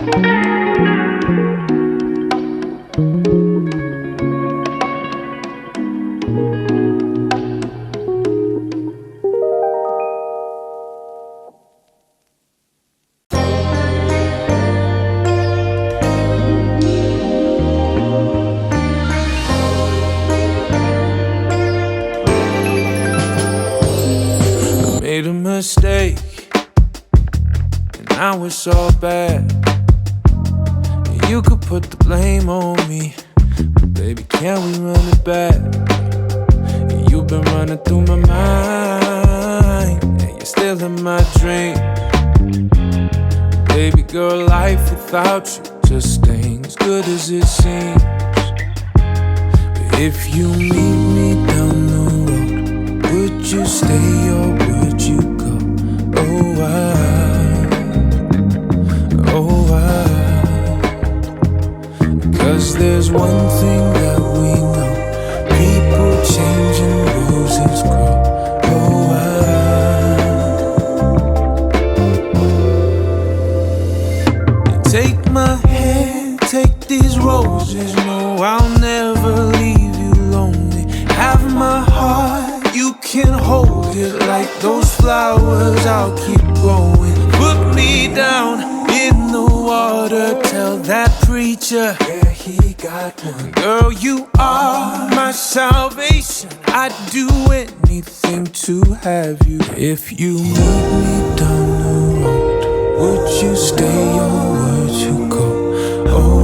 Made a mistake, and now it's all bad. You could put the blame on me, but baby, can we run it back? You've been running through my mind, and you're still in my dream. Baby girl, life without you just ain't as good as it seems. But if you meet me down the road, would you stay or would you go? Oh, why? 'Cause there's one thing that we know, people change and roses grow. Oh, take my hand, take these roses. No, I'll never leave you lonely. Have my heart, you can hold it like those flowers. I'll keep growing. Put me down in the water. Tell that preacher, yeah, he got one. Girl, you are my salvation. I'd do anything to have you. If you meet me down the road, would you stay or would you go? Oh,